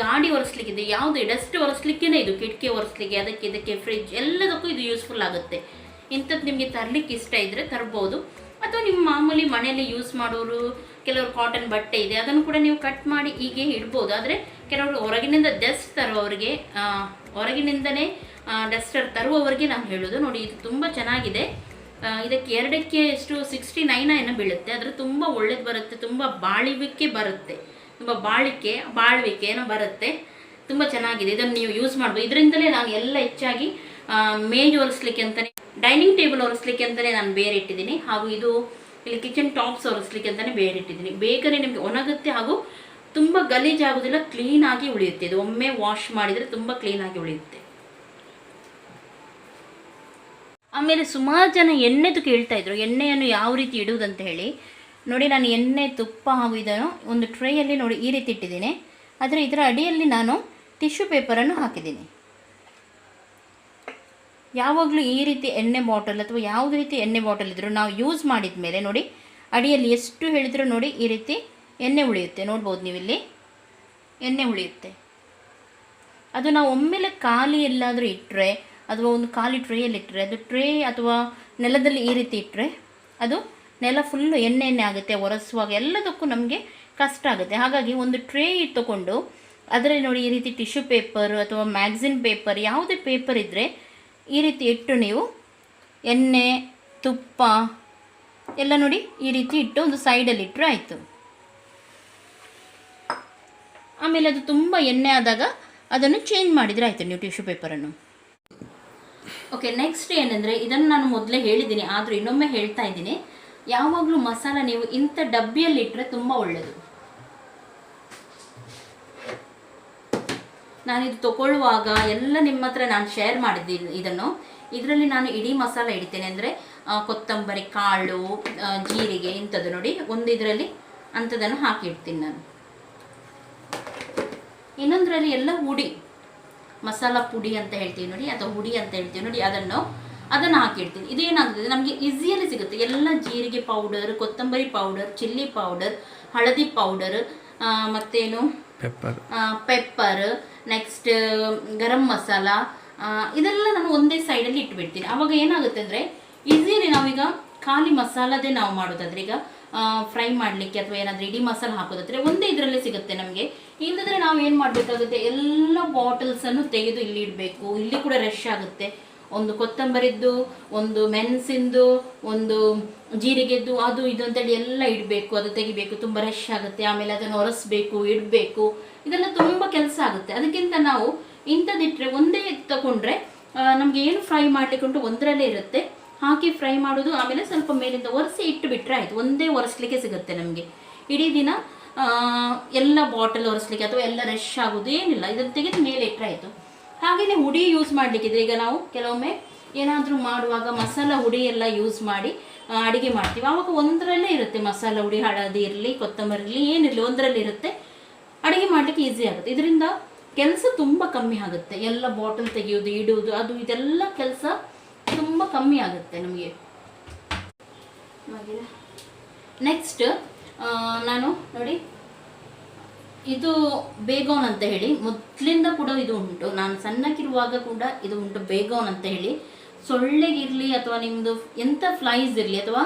A: ಗಾಡಿ ಒರೆಸ್ಲಿಕ್ಕಿದೆ, ಯಾವುದು ಡಸ್ಟ್ ಒರೆಸ್ಲಿಕ್ಕೇ ಇದು, ಕಿಟಕಿ ಒರೆಸ್ಲಿಕ್ಕೆ, ಅದಕ್ಕೆ ಇದಕ್ಕೆ ಫ್ರಿಜ್ ಎಲ್ಲದಕ್ಕೂ ಇದು ಯೂಸ್ಫುಲ್ ಆಗುತ್ತೆ. ಇಂಥದ್ದು ನಿಮಗೆ ತರಲಿಕ್ಕೆ ಇಷ್ಟ ಇದ್ದರೆ ತರ್ಬೋದು. ಅಥವಾ ನಿಮ್ಮ ಮಾಮೂಲಿ ಮನೆಯಲ್ಲಿ ಯೂಸ್ ಮಾಡೋರು ಕೆಲವರು ಕಾಟನ್ ಬಟ್ಟೆ ಇದೆ, ಅದನ್ನು ಕೂಡ ನೀವು ಕಟ್ ಮಾಡಿ ಹೀಗೆ ಇಡ್ಬೋದು. ಆದರೆ ಕೆಲವರು ಹೊರಗಿನಿಂದ ಡಸ್ಟ್ ತರುವವರಿಗೆ, ಹೊರಗಿನಿಂದನೇ ಡಸ್ಟರ್ ತರುವವರಿಗೆ ನಾನು ಹೇಳೋದು ನೋಡಿ, ಇದು ತುಂಬ ಚೆನ್ನಾಗಿದೆ. ಇದಕ್ಕೆ 2ಕ್ಕೆ ಎಷ್ಟು 69 ಏನೋ ಬೀಳುತ್ತೆ. ಆದರೆ ತುಂಬ ಒಳ್ಳೇದು ಬರುತ್ತೆ, ತುಂಬ ಬಾಳ್ವಿಕೆ ಬರುತ್ತೆ, ತುಂಬ ಬಾಳ್ವಿಕೆ ಏನೋ ಬರುತ್ತೆ. ತುಂಬ ಚೆನ್ನಾಗಿದೆ, ಇದನ್ನು ನೀವು ಯೂಸ್ ಮಾಡ್ಬೋದು. ಇದರಿಂದಲೇ ನಾನು ಎಲ್ಲ ಹೆಚ್ಚಾಗಿ ಮೇಜ್ ಒರೆಸ್ಲಿಕ್ಕೆ ಅಂತಲೇ, ಡೈನಿಂಗ್ ಟೇಬಲ್ ಒರೆಸ್ಲಿಕ್ಕೆ ಅಂತಲೇ ನಾನು ಬೇರೆ ಇಟ್ಟಿದ್ದೀನಿ. ಹಾಗೂ ಇದು ಇಲ್ಲಿ ಕಿಚನ್ ಟಾಪ್ಸ್ ಒರೆಸ್ಲಿಕ್ಕೆ ಅಂತಲೇ ಬೇರೆ ಇಟ್ಟಿದ್ದೀನಿ. ಬೇಗನೆ ನಿಮಗೆ ಒಣಗುತ್ತೆ ಹಾಗೂ ತುಂಬ ಗಲೀಜಾಗೋದಿಲ್ಲ, ಕ್ಲೀನಾಗಿ ಉಳಿಯುತ್ತೆ. ಇದು ಒಮ್ಮೆ ವಾಶ್ ಮಾಡಿದರೆ ತುಂಬ ಕ್ಲೀನಾಗಿ ಉಳಿಯುತ್ತೆ. ಆಮೇಲೆ ಸುಮಾರು ಜನ ಎಣ್ಣೆದು ಕೇಳ್ತಾ ಇದ್ರು, ಎಣ್ಣೆಯನ್ನು ಯಾವ ರೀತಿ ಇಡುವುದಂತ ಹೇಳಿ. ನೋಡಿ, ನಾನು ಎಣ್ಣೆ, ತುಪ್ಪ ಹಾಗೂ ಇದನ್ನು ಒಂದು ಟ್ರೇಯಲ್ಲಿ ನೋಡಿ ಈ ರೀತಿ ಇಟ್ಟಿದ್ದೀನಿ. ಆದರೆ ಇದರ ಅಡಿಯಲ್ಲಿ ನಾನು ಟಿಶ್ಯೂ ಪೇಪರನ್ನು ಹಾಕಿದ್ದೀನಿ. ಯಾವಾಗಲೂ ಈ ರೀತಿ ಎಣ್ಣೆ ಬಾಟಲ್ ಅಥವಾ ಯಾವುದೇ ರೀತಿ ಎಣ್ಣೆ ಬಾಟಲ್ ಇದ್ದರೂ ನಾವು ಯೂಸ್ ಮಾಡಿದ ಮೇಲೆ ನೋಡಿ, ಅಡಿಯಲ್ಲಿ ಎಷ್ಟು ಹೇಳಿದರೂ ನೋಡಿ ಈ ರೀತಿ ಎಣ್ಣೆ ಉಳಿಯುತ್ತೆ. ನೋಡ್ಬೋದು ನೀವಿಲ್ಲಿ ಎಣ್ಣೆ ಉಳಿಯುತ್ತೆ. ಅದು ನಾವು ಒಮ್ಮೆಲೆ ಖಾಲಿ ಎಲ್ಲಾದರೂ ಇಟ್ಟರೆ ಅಥವಾ ಒಂದು ಖಾಲಿ ಟ್ರೇಯಲ್ಲಿ ಇಟ್ಟರೆ, ಅದು ಟ್ರೇ ಅಥವಾ ನೆಲದಲ್ಲಿ ಈ ರೀತಿ ಇಟ್ಟರೆ ಅದು ನೆಲ ಫುಲ್ಲು ಎಣ್ಣೆ ಆಗುತ್ತೆ. ಒರೆಸುವಾಗ ಎಲ್ಲದಕ್ಕೂ ನಮಗೆ ಕಷ್ಟ ಆಗುತ್ತೆ. ಹಾಗಾಗಿ ಒಂದು ಟ್ರೇ ಇಟ್ಟುಕೊಂಡು ಅದರಲ್ಲಿ ನೋಡಿ ಈ ರೀತಿ ಟಿಶ್ಯೂ ಪೇಪರ್ ಅಥವಾ ಮ್ಯಾಗ್ಝಿನ್ ಪೇಪರ್, ಯಾವುದೇ ಪೇಪರ್ ಇದ್ದರೆ ಈ ರೀತಿ ಇಟ್ಟು ನೀವು ಎಣ್ಣೆ, ತುಪ್ಪ ಎಲ್ಲ ನೋಡಿ ಈ ರೀತಿ ಇಟ್ಟು ಒಂದು ಸೈಡಲ್ಲಿ ಇಟ್ಟರೆ ಆಯಿತು. ಆಮೇಲೆ ಅದು ತುಂಬ ಎಣ್ಣೆ ಆದಾಗ ಅದನ್ನು ಚೇಂಜ್ ಮಾಡಿದರೆ ಆಯಿತು ನೀವು ಟಿಶ್ಯೂ ಪೇಪರನ್ನು. ಓಕೆ, ನೆಕ್ಸ್ಟ್ ಏನಂದರೆ, ಇದನ್ನು ನಾನು ಮೊದಲೇ ಹೇಳಿದ್ದೀನಿ, ಆದರೂ ಇನ್ನೊಮ್ಮೆ ಹೇಳ್ತಾ ಇದ್ದೀನಿ. ಯಾವಾಗಲೂ ಮಸಾಲ ನೀವು ಇಂಥ ಡಬ್ಬಿಯಲ್ಲಿ ಇಟ್ಟರೆ ತುಂಬ ಒಳ್ಳೆಯದು. ನಾನಿದು ತಗೊಳ್ಳುವಾಗ ಎಲ್ಲ ನಿಮ್ಮ ಹತ್ರ ನಾನು ಶೇರ್ ಮಾಡಿದ್ದೀನಿ ಇದನ್ನು. ಇದರಲ್ಲಿ ನಾನು ಇಡೀ ಮಸಾಲ ಇಡ್ತೇನೆ. ಅಂದರೆ ಕೊತ್ತಂಬರಿ ಕಾಳು, ಜೀರಿಗೆ ಇಂಥದ್ದು ನೋಡಿ ಒಂದು ಇದರಲ್ಲಿ ಅಂಥದ್ದನ್ನು ಹಾಕಿಡ್ತೀನಿ ನಾನು. ಇನ್ನೊಂದರಲ್ಲಿ ಎಲ್ಲ ಹುಡಿ, ಮಸಾಲ ಪುಡಿ ಅಂತ ಹೇಳ್ತೀವಿ ನೋಡಿ, ಅಥವಾ ಹುಡಿ ಅಂತ ಹೇಳ್ತೀವಿ ನೋಡಿ, ಅದನ್ನು ಹಾಕಿಡ್ತೀನಿ. ಇದೇನಾಗ್ತದೆ, ನಮಗೆ ಈಸಿಯಲ್ಲಿ ಸಿಗುತ್ತೆ. ಎಲ್ಲ ಜೀರಿಗೆ ಪೌಡರ್, ಕೊತ್ತಂಬರಿ ಪೌಡರ್, ಚಿಲ್ಲಿ ಪೌಡರ್, ಹಳದಿ ಪೌಡರ್, ಮತ್ತೇನು ಪೆಪ್ಪರ್, ನೆಕ್ಸ್ಟ್ ಗರಂ ಮಸಾಲ, ಇದೆಲ್ಲ ನಾನು ಒಂದೇ ಸೈಡಲ್ಲಿ ಇಟ್ಬಿಡ್ತೀನಿ. ಆವಾಗ ಏನಾಗುತ್ತೆ ಅಂದರೆ ಈಸಿಯಲ್ಲಿ ನಾವೀಗ ಖಾಲಿ ಮಸಾಲದೇ ನಾವು ಮಾಡೋದಾದ್ರೆ, ಈಗ ಫ್ರೈ ಮಾಡಲಿಕ್ಕೆ ಅಥವಾ ಏನಾದರೂ ಇಡೀ ಮಸಾಲ ಹಾಕೋದಾದ್ರೆ ಒಂದೇ ಇದರಲ್ಲೇ ಸಿಗುತ್ತೆ ನಮಗೆ. ಇಲ್ಲದ್ರೆ ನಾವು ಏನು ಮಾಡಬೇಕಾಗುತ್ತೆ, ಎಲ್ಲ ಬಾಟಲ್ಸನ್ನು ತೆಗೆದು ಇಲ್ಲಿ ಇಡಬೇಕು. ಇಲ್ಲಿ ಕೂಡ ರಶ್ ಆಗುತ್ತೆ. ಒಂದು ಕೊತ್ತಂಬರಿದ್ದು, ಒಂದು ಮೆಣಸಿಂದು, ಒಂದು ಜೀರಿಗೆದ್ದು, ಅದು ಇದು ಅಂತೇಳಿ ಎಲ್ಲ ಇಡಬೇಕು, ಅದು ತೆಗಿಬೇಕು, ತುಂಬ ರಶ್ ಆಗುತ್ತೆ. ಆಮೇಲೆ ಅದನ್ನು ಒರೆಸ್ಬೇಕು, ಇಡಬೇಕು, ಇದೆಲ್ಲ ತುಂಬ ಕೆಲಸ ಆಗುತ್ತೆ. ಅದಕ್ಕಿಂತ ನಾವು ಇಂಥದ್ದಿಟ್ಟರೆ ಒಂದೇ ತಗೊಂಡ್ರೆ ನಮಗೆ ಏನು ಫ್ರೈ ಮಾಡಲಿಕ್ಕೆ ಉಂಟು ಒಂದರಲ್ಲೇ ಇರುತ್ತೆ, ಹಾಕಿ ಫ್ರೈ ಮಾಡೋದು. ಆಮೇಲೆ ಸ್ವಲ್ಪ ಮೇಲಿಂದ ಒರೆಸಿ ಇಟ್ಟು ಬಿಟ್ಟರೆ ಆಯಿತು, ಒಂದೇ ಒರೆಸ್ಲಿಕ್ಕೆ ಸಿಗುತ್ತೆ ನಮಗೆ. ಇಡೀ ದಿನ ಎಲ್ಲ ಬಾಟಲ್ ಒರೆಸ್ಲಿಕ್ಕೆ ಅಥವಾ ಎಲ್ಲ ರಶ್ ಆಗೋದು ಏನಿಲ್ಲ, ಇದನ್ನು ತೆಗೆದು ಮೇಲೆ ಇಟ್ಟರೆ ಆಯಿತು. ಹಾಗೆಯೇ ಹುಡಿ ಯೂಸ್ ಮಾಡಲಿಕ್ಕಿದ್ರೆ, ಈಗ ನಾವು ಕೆಲವೊಮ್ಮೆ ಏನಾದರೂ ಮಾಡುವಾಗ ಮಸಾಲ ಹುಡಿ ಎಲ್ಲ ಯೂಸ್ ಮಾಡಿ ಅಡುಗೆ ಮಾಡ್ತೀವಿ. ಆವಾಗ ಒಂದರಲ್ಲೇ ಇರುತ್ತೆ ಮಸಾಲ ಹುಡಿ, ಹಳದಿ ಇರಲಿ, ಕೊತ್ತಂಬರಿ ಇರಲಿ, ಏನಿರಲಿ ಒಂದರಲ್ಲಿ ಇರುತ್ತೆ. ಅಡುಗೆ ಮಾಡಲಿಕ್ಕೆ ಈಸಿ ಆಗುತ್ತೆ. ಇದರಿಂದ ಕೆಲಸ ತುಂಬ ಕಮ್ಮಿ ಆಗುತ್ತೆ. ಎಲ್ಲ ಬಾಟಲ್ ತೆಗೆಯೋದು, ಇಡುವುದು, ಅದು ಇದೆಲ್ಲ ಕೆಲಸ ತುಂಬ ಕಮ್ಮಿ ಆಗುತ್ತೆ ನಮಗೆ. ನೆಕ್ಸ್ಟ್ ನಾನು ನೋಡಿ, ಇದು ಬೇಗೋನ್ ಅಂತ ಹೇಳಿ ಮೊದಲಿಂದ ಕೂಡ ಇದು ಉಂಟು. ನಾನು ಸಣ್ಣಕ್ಕಿರುವಾಗ ಕೂಡ ಇದು ಉಂಟು, ಬೇಗೋನ್ ಅಂತ ಹೇಳಿ. ಸೊಳ್ಳೆಗಿರಲಿ ಅಥವಾ ನಿಮ್ಮದು ಎಂಥ ಫ್ಲೈಸ್ ಇರಲಿ ಅಥವಾ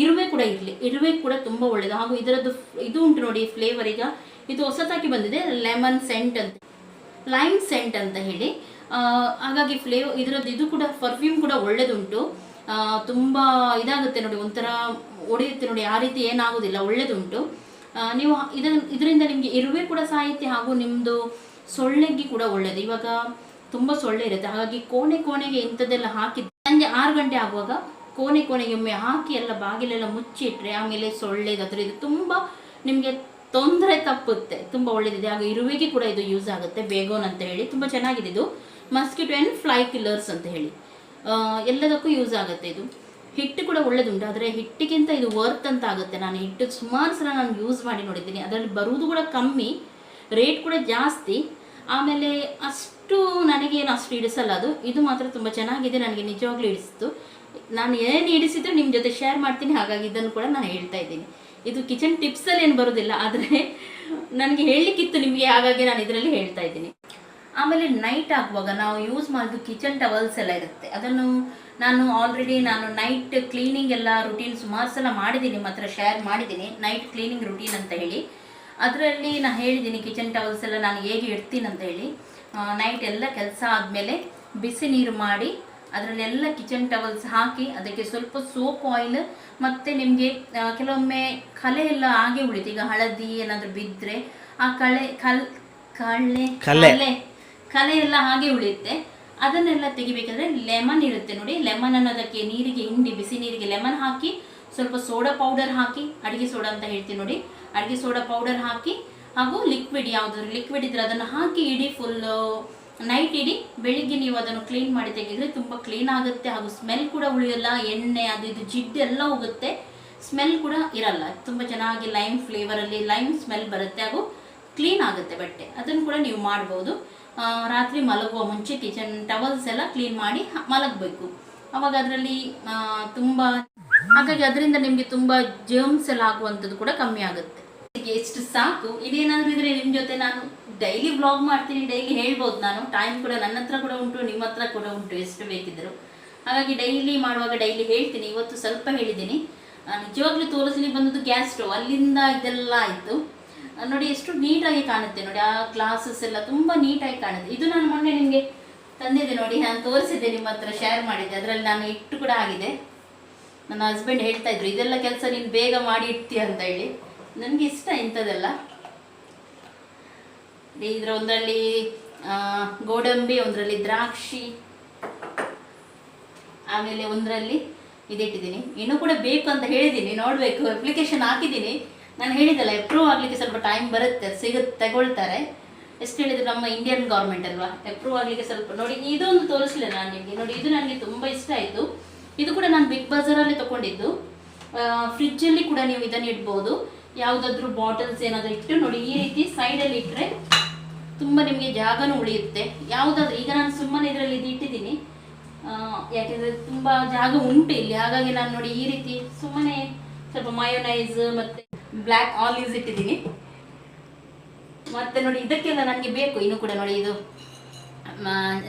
A: ಇರುವೆ ಕೂಡ ಇರಲಿ, ಇರುವೆ ಕೂಡ ತುಂಬ ಒಳ್ಳೆಯದು. ಹಾಗೂ ಇದರದ್ದು ಇದು ಉಂಟು ನೋಡಿ ಫ್ಲೇವರ್. ಈಗ ಇದು ಹೊಸತಾಗಿ ಬಂದಿದೆ, ಲೆಮನ್ ಸೆಂಟ್ ಅಂತ, ಲೈಮ್ ಸೆಂಟ್ ಅಂತ ಹೇಳಿ. ಹಾಗಾಗಿ ಇದರದ್ದು ಇದು ಕೂಡ ಪರ್ಫ್ಯೂಮ್ ಕೂಡ ಒಳ್ಳೆದುಂಟು. ತುಂಬ ಇದಾಗುತ್ತೆ ನೋಡಿ, ಒಂಥರ ಒಡೆಯುತ್ತೆ ನೋಡಿ, ಆ ರೀತಿ ಏನಾಗೋದಿಲ್ಲ, ಒಳ್ಳೆದುಂಟು. ನೀವು ಇದರಿಂದ ನಿಮಗೆ ಇರುವೆ ಕೂಡ ಸಾಹಿತ್ಯ ಹಾಗೂ ನಿಮ್ಮದು ಸೊಳ್ಳೆಗೆ ಕೂಡ ಒಳ್ಳೆಯದು. ಇವಾಗ ತುಂಬ ಸೊಳ್ಳೆ ಇರುತ್ತೆ, ಹಾಗಾಗಿ ಕೋಣೆಗೆ ಇಂಥದ್ದೆಲ್ಲ ಹಾಕಿ ಸಂಜೆ 6 ಗಂಟೆ ಆಗುವಾಗ ಕೋಣೆಗೆ ಒಮ್ಮೆ ಹಾಕಿ ಎಲ್ಲ ಬಾಗಿಲೆಲ್ಲ ಮುಚ್ಚಿಟ್ರೆ ಆಮೇಲೆ ಸೊಳ್ಳೆಗೆ ಅದರ ಇದು ತುಂಬ ನಿಮಗೆ ತೊಂದರೆ ತಪ್ಪುತ್ತೆ, ತುಂಬ ಒಳ್ಳೆಯದಿದೆ. ಹಾಗೂ ಇರುವೆಗೆ ಕೂಡ ಇದು ಯೂಸ್ ಆಗುತ್ತೆ. ಬೇಗೋನ್ ಅಂತ ಹೇಳಿ ತುಂಬ ಚೆನ್ನಾಗಿದೆ ಇದು. ಮಸ್ಕಿಟೋ ಆ್ಯಂಡ್ ಫ್ಲೈ ಕಿಲ್ಲರ್ಸ್ ಅಂತ ಹೇಳಿ ಎಲ್ಲದಕ್ಕೂ ಯೂಸ್ ಆಗುತ್ತೆ ಇದು. ಹಿಟ್ಟು ಕೂಡ ಒಳ್ಳೆದುಂಟು, ಆದರೆ ಹಿಟ್ಟಿಗಿಂತ ಇದು ವರ್ತ್ ಅಂತ ಆಗುತ್ತೆ. ನಾನು ಹಿಟ್ಟು ಸುಮಾರು ಸಲ ನಾನು ಯೂಸ್ ಮಾಡಿ ನೋಡಿದ್ದೀನಿ. ಅದರಲ್ಲಿ ಬರುವುದು ಕೂಡ ಕಮ್ಮಿ, ರೇಟ್ ಕೂಡ ಜಾಸ್ತಿ. ಆಮೇಲೆ ಅಷ್ಟು ನನಗೇನು ಅಷ್ಟು ಹಿಡಿಸಲ್ಲ ಅದು. ಇದು ಮಾತ್ರ ತುಂಬ ಚೆನ್ನಾಗಿದೆ, ನನಗೆ ನಿಜವಾಗ್ಲೂ ಹಿಡಿಸಿತು. ನಾನು ಏನು ಹಿಡಿಸಿದ್ರು ನಿಮ್ಮ ಜೊತೆ ಶೇರ್ ಮಾಡ್ತೀನಿ, ಹಾಗಾಗಿ ಇದನ್ನು ಕೂಡ ನಾನು ಹೇಳ್ತಾ ಇದ್ದೀನಿ. ಇದು ಕಿಚನ್ ಟಿಪ್ಸಲ್ಲಿ ಏನು ಬರೋದಿಲ್ಲ, ಆದರೆ ನನಗೆ ಹೇಳಲಿಕ್ಕಿತ್ತು ನಿಮಗೆ, ಹಾಗಾಗಿ ನಾನು ಇದರಲ್ಲಿ ಹೇಳ್ತಾ ಇದ್ದೀನಿ. ಆಮೇಲೆ ನೈಟ್ ಆಗುವಾಗ ನಾವು ಯೂಸ್ ಮಾಡೋದು ಕಿಚನ್ ಟವಲ್ಸ್ ಎಲ್ಲ ಇರುತ್ತೆ. ಅದನ್ನು ನಾನು ಆಲ್ರೆಡಿ ನೈಟ್ ಕ್ಲೀನಿಂಗ್ ಎಲ್ಲ ರುಟೀನ್ ಸುಮಾರು ಸಲ ಮಾಡಿದ್ದೀನಿ, ನಿಮ್ಮ ಹತ್ರ ಶೇರ್ ಮಾಡಿದ್ದೀನಿ. ನೈಟ್ ಕ್ಲೀನಿಂಗ್ ರುಟೀನ್ ಅಂತ ಹೇಳಿ ಅದರಲ್ಲಿ ನಾನು ಹೇಳಿದ್ದೀನಿ ಕಿಚನ್ ಟವಲ್ಸ್ ಎಲ್ಲ ನಾನು ಹೇಗೆ ಇಡ್ತೀನಿ ಅಂತ ಹೇಳಿ. ನೈಟ್ ಎಲ್ಲ ಕೆಲಸ ಆದಮೇಲೆ ಬಿಸಿ ನೀರು ಮಾಡಿ ಅದರಲ್ಲೆಲ್ಲ ಕಿಚನ್ ಟವಲ್ಸ್ ಹಾಕಿ ಅದಕ್ಕೆ ಸ್ವಲ್ಪ ಸೋಪ್ ಆಯಿಲ್ ಮತ್ತು ನಿಮಗೆ ಕೆಲವೊಮ್ಮೆ ಕಲೆ ಎಲ್ಲ ಹಾಗೆ ಉಳಿತು. ಈಗ ಹಳದಿ ಏನಾದರೂ ಬಿದ್ದರೆ ಆ ಕಲೆ ಎಲ್ಲ ಹಾಗೆ ಉಳಿಯುತ್ತೆ. ಅದನ್ನೆಲ್ಲ ತೆಗಿಬೇಕಾದ್ರೆ ಲೆಮನ್ ಇರುತ್ತೆ ನೋಡಿ, ಲೆಮನ್ ಅನ್ನೋದಕ್ಕೆ ನೀರಿಗೆ ಹಿಂಡಿ ಬಿಸಿ ನೀರಿಗೆ ಲೆಮನ್ ಹಾಕಿ ಸ್ವಲ್ಪ ಸೋಡಾ ಪೌಡರ್ ಹಾಕಿ, ಅಡುಗೆ ಸೋಡಾ ಅಂತ ಹೇಳ್ತೀವಿ ನೋಡಿ, ಅಡುಗೆ ಸೋಡಾ ಪೌಡರ್ ಹಾಕಿ ಹಾಗೂ ಲಿಕ್ವಿಡ್ ಯಾವುದಾದ್ರು ಲಿಕ್ವಿಡ್ ಇದ್ದರೆ ಅದನ್ನು ಹಾಕಿ ಇಡೀ ಫುಲ್ಲು ನೈಟ್ ಇಡೀ ಬೆಳಿಗ್ಗೆ ನೀವು ಅದನ್ನು ಕ್ಲೀನ್ ಮಾಡಿ ತೆಗೆದರೆ ತುಂಬ ಕ್ಲೀನ್ ಆಗುತ್ತೆ. ಹಾಗೂ ಸ್ಮೆಲ್ ಕೂಡ ಉಳಿಯೋಲ್ಲ, ಎಣ್ಣೆ ಅದು ಇದು ಜಿಡ್ಡು ಎಲ್ಲ ಹೋಗುತ್ತೆ, ಸ್ಮೆಲ್ ಕೂಡ ಇರಲ್ಲ. ತುಂಬ ಚೆನ್ನಾಗಿ ಲೈಮ್ ಫ್ಲೇವರಲ್ಲಿ ಲೈಮ್ ಸ್ಮೆಲ್ ಬರುತ್ತೆ ಹಾಗೂ ಕ್ಲೀನ್ ಆಗುತ್ತೆ ಬಟ್ಟೆ. ಅದನ್ನು ಕೂಡ ನೀವು ಮಾಡ್ಬೋದು. ರಾತ್ರಿ ಮಲಗುವ ಮುಂಚೆ ಕಿಚನ್ ಟವಲ್ಸ್ ಎಲ್ಲ ಕ್ಲೀನ್ ಮಾಡಿ ಮಲಗಬೇಕು. ಅವಾಗ ಅದರಲ್ಲಿ ತುಂಬ ಹಾಗಾಗಿ ಅದರಿಂದ ನಿಮಗೆ ತುಂಬ ಜರ್ಮ್ಸ್ ಎಲ್ಲ ಆಗುವಂಥದ್ದು ಕೂಡ ಕಮ್ಮಿ ಆಗುತ್ತೆ. ಎಷ್ಟು ಸಾಕು. ಇದೇನಾದರೂ ಇದ್ರೆ ನಿಮ್ಮ ಜೊತೆ ನಾನು ಡೈಲಿ ವ್ಲಾಗ್ ಮಾಡ್ತೀನಿ, ಡೈಲಿ ಹೇಳ್ಬೋದು. ನಾನು ಟೈಮ್ ಕೂಡ ನನ್ನ ಹತ್ರ ಕೂಡ ಉಂಟು, ನಿಮ್ಮ ಹತ್ರ ಕೂಡ ಉಂಟು, ಎಷ್ಟು ಬೇಕಿದ್ದರು. ಹಾಗಾಗಿ ಡೈಲಿ ಮಾಡುವಾಗ ಡೈಲಿ ಹೇಳ್ತೀನಿ. ಇವತ್ತು ಸ್ವಲ್ಪ ಹೇಳಿದ್ದೀನಿ. ನಿಜವಾಗ್ಲೂ ತೋರಿಸ್ಲಿ ಬಂದದ್ದು ಗ್ಯಾಸ್ ಸ್ಟವ್, ಅಲ್ಲಿಂದ ಇದೆಲ್ಲ ಆಯಿತು ನೋಡಿ. ಎಷ್ಟು ನೀಟಾಗಿ ಕಾಣುತ್ತೆ ನೋಡಿ, ಆ ಗ್ಲಾಸಸ್ ಎಲ್ಲ ತುಂಬ ನೀಟಾಗಿ ಕಾಣುತ್ತೆ. ಇದು ನಾನು ಮೊನ್ನೆ ನಿಮಗೆ ತಂದಿದ್ದೆ ನೋಡಿ, ನಾನು ತೋರಿಸಿದ್ದೆ, ನಿಮ್ಮ ಹತ್ರ ಶೇರ್ ಮಾಡಿದ್ದೆ. ಅದರಲ್ಲಿ ನಾನು ಇಟ್ಟು ಕೂಡ ಆಗಿದೆ. ನನ್ನ ಹಸ್ಬೆಂಡ್ ಹೇಳ್ತಾ ಇದ್ರು ಇದೆಲ್ಲ ಕೆಲಸ ನೀನು ಬೇಗ ಮಾಡಿ ಇಡ್ತೀಯ ಅಂತ ಹೇಳಿ. ನನಗೆ ಇಷ್ಟ ಇಂಥದ್ದೆಲ್ಲ. ಇದರ ಒಂದರಲ್ಲಿ ಗೋಡಂಬಿ, ಒಂದರಲ್ಲಿ ದ್ರಾಕ್ಷಿ, ಆಮೇಲೆ ಒಂದರಲ್ಲಿ ಇದಿಟ್ಟಿದ್ದೀನಿ. ಇನ್ನೂ ಕೂಡ ಬೇಕು ಅಂತ ಹೇಳಿದ್ದೀನಿ, ನೋಡಬೇಕು. ಅಪ್ಲಿಕೇಶನ್ ಹಾಕಿದ್ದೀನಿ. ನಾನು ಹೇಳಿದ್ದಲ್ಲ, ಅಪ್ರೂವ್ ಆಗಲಿಕ್ಕೆ ಸ್ವಲ್ಪ ಟೈಮ್ ಬರುತ್ತೆ, ತಗೊಳ್ತಾರೆ. ಎಷ್ಟು ಹೇಳಿದ್ರು ನಮ್ಮ ಇಂಡಿಯನ್ ಗೌರ್ಮೆಂಟ್ ಅಲ್ವಾ, ಅಪ್ರೂವ್ ಆಗಲಿಕ್ಕೆ ಸ್ವಲ್ಪ ನೋಡಿ. ಇದೊಂದು ತೋರಿಸಲಿಲ್ಲ ನಾನು ನಿಮಗೆ ನೋಡಿ, ಇದು ನನಗೆ ತುಂಬ ಇಷ್ಟ ಆಯಿತು. ಇದು ಕೂಡ ನಾನು ಬಿಗ್ ಬಜಾರಲ್ಲಿ ತೊಗೊಂಡಿದ್ದು. ಫ್ರಿಜ್ಜಲ್ಲಿ ಕೂಡ ನೀವು ಇದನ್ನು ಇಡ್ಬೋದು. ಯಾವುದಾದ್ರೂ ಬಾಟಲ್ಸ್ ಏನಾದರೂ ಇಟ್ಟು ನೋಡಿ, ಈ ರೀತಿ ಸೈಡಲ್ಲಿ ಇಟ್ಟರೆ ತುಂಬ ನಿಮಗೆ ಜಾಗನೂ ಉಳಿಯುತ್ತೆ. ಯಾವುದಾದ್ರೂ ಈಗ ನಾನು ಸುಮ್ಮನೆ ಇದರಲ್ಲಿ ಇದು ಇಟ್ಟಿದ್ದೀನಿ, ಯಾಕೆಂದರೆ ತುಂಬ ಜಾಗ ಉಂಟು ಇಲ್ಲಿ. ಹಾಗಾಗಿ ನಾನು ನೋಡಿ ಈ ರೀತಿ ಸುಮ್ಮನೆ ಸ್ವಲ್ಪ ಮಯೋನೈಸ್ ಮತ್ತು ಬ್ಲ್ಯಾಕ್ ಆಲಿವ್ಸ್ ಇಟ್ಟಿದ್ದೀನಿ. ಮತ್ತು ನೋಡಿ ಇದಕ್ಕೆಲ್ಲ ನನಗೆ ಬೇಕು ಇನ್ನೂ ಕೂಡ ನೋಡಿ, ಇದು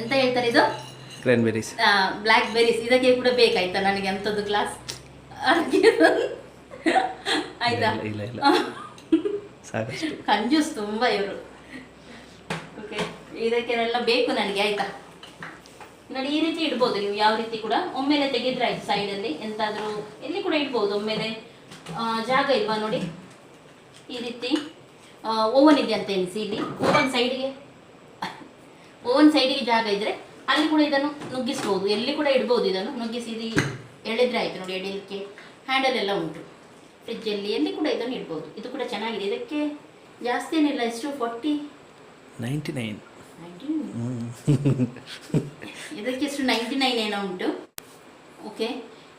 A: ಎಂತ ಹೇಳ್ತಾರೆ, ಇದು
B: ಕ್ರ್ಯಾನ್ಬೆರೀಸ್,
A: ಬ್ಲ್ಯಾಕ್ ಬೆರೀಸ್. ಇದಕ್ಕೆ ಕೂಡ ಬೇಕಾಯ್ತಾ ನನಗೆ ಅಂಥದ್ದು ಗ್ಲಾಸ್ ಆಯ್ತಾ? ಕಂಜೂಸ್ ತುಂಬ ಇವರು. ಓಕೆ, ಇದಕ್ಕೆಲ್ಲ ಬೇಕು ನನಗೆ, ಆಯ್ತಾ? ನೋಡಿ ಈ ರೀತಿ ಇಡ್ಬೋದು ನೀವು, ಯಾವ ರೀತಿ ಕೂಡ ಒಮ್ಮೆಲೆ ತೆಗೆದ್ರೆ ಆಯ್ತು. ಸೈಡಲ್ಲಿ ಎಂತಾದರೂ ಎಲ್ಲಿ ಕೂಡ ಇಡ್ಬೋದು. ಒಮ್ಮೆಲೆ ಜಾಗ ಇಲ್ವಾ ನೋಡಿ, ಈ ರೀತಿ ಓವನ್ ಇದೆ ಅಂತ ಎನಿಸಿ, ಇಲ್ಲಿ ಓವನ್ ಸೈಡಿಗೆ ಜಾಗ ಇದ್ದರೆ ಅಲ್ಲಿ ಕೂಡ ಇದನ್ನು ನುಗ್ಗಿಸ್ಬೋದು, ಎಲ್ಲಿ ಕೂಡ ಇಡ್ಬೋದು. ಇದನ್ನು ನುಗ್ಗಿಸಿ ಇದು ಎಳೆದ್ರೆ ಆಯಿತು ನೋಡಿ. ಎಡೀಲಿಕ್ಕೆ ಹ್ಯಾಂಡಲ್ ಎಲ್ಲ ಉಂಟು ಫ್ರಿಜ್ಜಲ್ಲಿ, ಎಲ್ಲಿ ಕೂಡ ಇದನ್ನು ಇಡ್ಬೋದು. ಇದು ಕೂಡ ಚೆನ್ನಾಗಿದೆ. ಇದಕ್ಕೆ ಜಾಸ್ತಿ ಏನಿಲ್ಲ, ಎಷ್ಟು
B: 99
A: ಇದಕ್ಕೆ ಎಷ್ಟು 99 ಏನೋ ಉಂಟು. ಓಕೆ,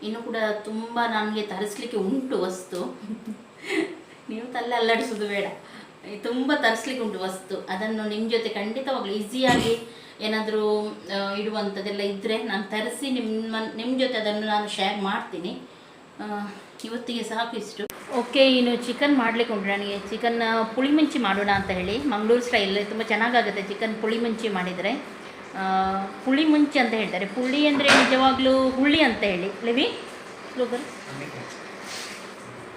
A: ಇನ್ನೂ ಕೂಡ ತುಂಬ ನನಗೆ ತರಿಸ್ಲಿಕ್ಕೆ ಉಂಟು ವಸ್ತು. ನೀವು ತಲೆ ಅಲ್ಲಾಡಿಸೋದು ಬೇಡ, ತುಂಬ ತರಿಸ್ಲಿಕ್ಕೆ ಉಂಟು ವಸ್ತು. ಅದನ್ನು ನಿಮ್ಮ ಜೊತೆ ಖಂಡಿತವಾಗ್ಲೂ ಈಸಿಯಾಗಿ ಏನಾದರೂ ಇಡುವಂಥದ್ದೆಲ್ಲ ಇದ್ದರೆ ನಾನು ತರಿಸಿ ನಿಮ್ಮ ಜೊತೆ ಅದನ್ನು ನಾನು ಶೇರ್ ಮಾಡ್ತೀನಿ. ಇವತ್ತಿಗೆ ಸಾಕು ಇಷ್ಟು. ಓಕೆ, ಇನ್ನು ಚಿಕನ್ ಮಾಡಲಿಕ್ಕೆ ಉಂಟು ನನಗೆ. ಚಿಕನ್ ಪುಳಿ ಮುಂಚಿ ಮಾಡೋಣ ಅಂತ ಹೇಳಿ, ಮಂಗಳೂರು ಸ್ಟೈಲ್ ತುಂಬ ಚೆನ್ನಾಗಾಗುತ್ತೆ ಚಿಕನ್ ಪುಳಿ ಮುಂಚಿ ಮಾಡಿದರೆ. ಪುಳಿ ಮುಂಚಿ ಅಂತ ಹೇಳ್ತಾರೆ. ಪುಳಿ ಅಂದರೆ ನಿಜವಾಗ್ಲೂ ಹುಳಿ ಅಂತ ಹೇಳಿ. ಲಿವಿ ಸ್ಲೋಗನ್,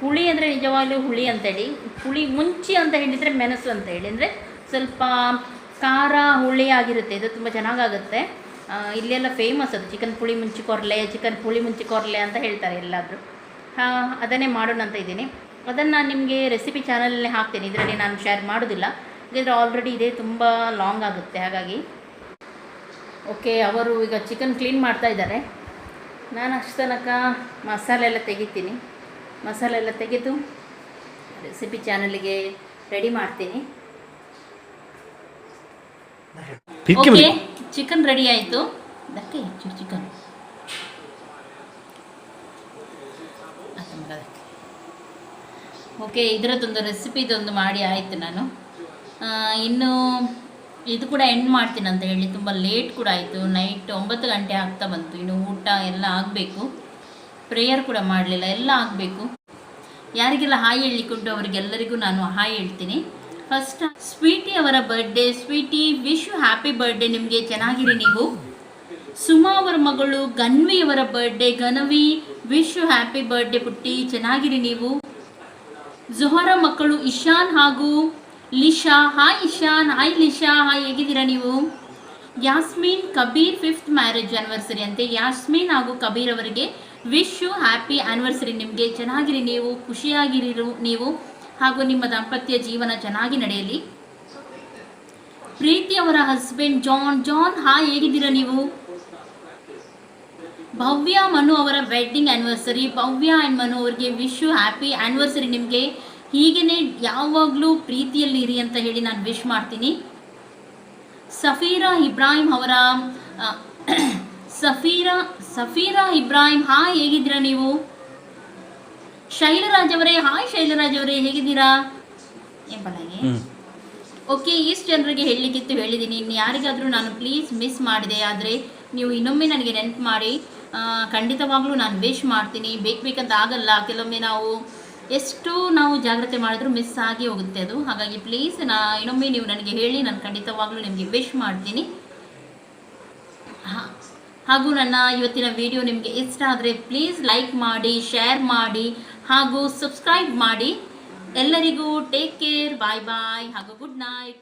A: ಹುಳಿ ಅಂದರೆ ನಿಜವಾಗ್ಲೂ ಹುಳಿ ಅಂತೇಳಿ. ಪುಳಿ ಮುಂಚಿ ಅಂತ ಹೇಳಿದರೆ ಮೆಣಸು ಅಂತ ಹೇಳಿ, ಅಂದರೆ ಸ್ವಲ್ಪ ಖಾರ ಹುಳಿ ಆಗಿರುತ್ತೆ. ಇದು ತುಂಬ ಚೆನ್ನಾಗಾಗುತ್ತೆ. ಇಲ್ಲೆಲ್ಲ ಫೇಮಸ್ ಅದು ಚಿಕನ್ ಪುಳಿ ಮುಂಚಿ ಕೊರಲೆ, ಚಿಕನ್ ಪುಳಿ ಮುಂಚಿ ಕೊರಲೆ ಅಂತ ಹೇಳ್ತಾರೆ ಎಲ್ಲಾದರೂ. ಅದನ್ನೇ ಮಾಡೋಣ ಅಂತ ಇದ್ದೀನಿ. ಅದನ್ನು ನಾನು ನಿಮಗೆ ರೆಸಿಪಿ ಚಾನಲಲ್ಲಿ ಹಾಕ್ತೀನಿ, ಇದರಲ್ಲಿ ನಾನು ಶೇರ್ ಮಾಡೋದಿಲ್ಲ, ಯಾಕೆಂದರೆ ಆಲ್ರೆಡಿ ಇದೆ, ತುಂಬ ಲಾಂಗ್ ಆಗುತ್ತೆ. ಹಾಗಾಗಿ ಓಕೆ, ಅವರು ಈಗ ಚಿಕನ್ ಕ್ಲೀನ್ ಮಾಡ್ತಾ ಇದ್ದಾರೆ. ನಾನು ಅಷ್ಟು ತನಕ ಮಸಾಲೆ ಎಲ್ಲ ತೆಗಿತೀನಿ. ಮಸಾಲೆ ಎಲ್ಲ ತೆಗೆದು ರೆಸಿಪಿ ಚಾನಲಿಗೆ ರೆಡಿ ಮಾಡ್ತೀನಿ.
B: ಪಿಕ್ಕಿ
A: ಓಕೆ, ಚಿಕನ್ ರೆಡಿ ಆಯಿತು. ಅದಕ್ಕೆ ಚಿಕನ್ ಓಕೆ, ಇದರದ್ದೊಂದು ರೆಸಿಪಿದೊಂದು ಮಾಡಿ ಆಯಿತು. ನಾನು ಇನ್ನು ಇದು ಕೂಡ ಎಂಡ್ ಮಾಡ್ತೀನಿ ಅಂತ ಹೇಳಿ ತುಂಬ ಲೇಟ್ ಕೂಡ ಆಯಿತು. ನೈಟ್ 9 ಗಂಟೆ ಆಗ್ತಾ ಬಂತು. ಇನ್ನು ಊಟ ಎಲ್ಲ ಆಗಬೇಕು, ಪ್ರೇಯರ್ ಕೂಡ ಮಾಡಲಿಲ್ಲ, ಎಲ್ಲ ಆಗಬೇಕು. ಯಾರಿಗೆಲ್ಲ ಹಾಯ್ ಹೇಳಲಿಕ್ಕುಂಟು ಅವರಿಗೆಲ್ಲರಿಗೂ ನಾನು ಹಾಯ್ ಹೇಳ್ತೀನಿ. ಫಸ್ಟ್ ಸ್ವೀಟಿ ಅವರ birthday. Sweety, wish you happy birthday. ನಿಮಗೆ ಚೆನ್ನಾಗಿರಿ ನೀವು. ಸುಮಾ ಅವರ ಮಗಳು ಗನ್ವಿ ಅವರ birthday. Ganavi, wish you happy birthday ಪುಟ್ಟಿ, ಚೆನ್ನಾಗಿರಿ ನೀವು. ಜೊಹರಾ ಮಕ್ಕಳು ಇಶಾನ್ ಹಾಗೂ Lisha. Hi Ishan, hi Lisha, hi, ಹೇಗಿದ್ದೀರಾ ನೀವು? Yasmeen Kabir 5th marriage anniversary ಅಂತೆ. ಯಾಸ್ಮೀನ್ ಹಾಗೂ ಕಬೀರ್ ಅವರಿಗೆ ವಿಶ್ ಯು ಹ್ಯಾಪಿ ಆ್ಯನಿವರ್ಸರಿ. ನಿಮಗೆ ಚೆನ್ನಾಗಿರಿ ನೀವು, ಖುಷಿಯಾಗಿರಿ ನೀವು, ಹಾಗೂ ನಿಮ್ಮ ದಾಂಪತ್ಯ ಜೀವನ ಚೆನ್ನಾಗಿ ನಡೆಯಲಿ. ಪ್ರೀತಿ ಅವರ ಹಸ್ಬೆಂಡ್ ಜಾನ್, ಹಾಯ್, ಹೇಗಿದ್ದೀರಾ ನೀವು? ಭವ್ಯ ಮನು ಅವರ wedding anniversary. Bhavya and Manu ಅವರಿಗೆ ವಿಶ್ ಯು ಹ್ಯಾಪಿ ಆ್ಯನಿವರ್ಸರಿ. ನಿಮಗೆ ಹೀಗೇ ಯಾವಾಗಲೂ ಪ್ರೀತಿಯಲ್ಲಿ ಇರಿ ಅಂತ ಹೇಳಿ ನಾನು ವಿಶ್ ಮಾಡ್ತೀನಿ. ಸಫೀರಾ ಇಬ್ರಾಹಿಂ ಅವರ ಸಫೀರಾ ಇಬ್ರಾಹಿಂ, ಹಾಯ್, ಹೇಗಿದ್ದೀರಾ ನೀವು? ಶೈಲರಾಜ್ ಅವರೇ, ಹಾಯ್ ಶೈಲರಾಜ್ ಅವರೇ, ಹೇಗಿದ್ದೀರಾ? ಓಕೆ, ಇಷ್ಟು ಜನರಿಗೆ ಹೇಳಲಿಕ್ಕಿತ್ತು, ಹೇಳಿದ್ದೀನಿ. ಇನ್ನು ಯಾರಿಗಾದರೂ ನಾನು ಪ್ಲೀಸ್ ಮಿಸ್ ಮಾಡಿದೆ ಆದರೆ ನೀವು ಇನ್ನೊಮ್ಮೆ ನನಗೆ ನೆನಪು ಮಾಡಿ. ಖಂಡಿತವಾಗ್ಲೂ ನಾನು ವಿಶ್ ಮಾಡ್ತೀನಿ. ಬೇಕಂತ ಆಗಲ್ಲ, ಕೆಲವೊಮ್ಮೆ ಎಷ್ಟು ನಾವು ಜಾಗ್ರತೆ ಮಾಡಿದ್ರೂ ಮಿಸ್ ಆಗಿ ಹೋಗುತ್ತೆ ಅದು. ಹಾಗಾಗಿ ಪ್ಲೀಸ್ ಇನ್ನೊಮ್ಮೆ ನೀವು ನನಗೆ ಹೇಳಿ, ನಾನು ಖಂಡಿತವಾಗ್ಲೂ ನಿಮಗೆ ವಿಶ್ ಮಾಡ್ತೀನಿ. ಹಾಗೂ ನನ್ನ ಇವತ್ತಿನ ವಿಡಿಯೋ ನಿಮಗೆ ಇಷ್ಟ ಆದರೆ ಪ್ಲೀಸ್ ಲೈಕ್ ಮಾಡಿ, ಶೇರ್ ಮಾಡಿ ಹಾಗೂ ಸಬ್ಸ್ಕ್ರೈಬ್ ಮಾಡಿ. ಎಲ್ಲರಿಗೂ ಟೇಕ್ ಕೇರ್, ಬಾಯ್ ಬಾಯ್ ಹಾಗೂ ಗುಡ್ ನೈಟ್.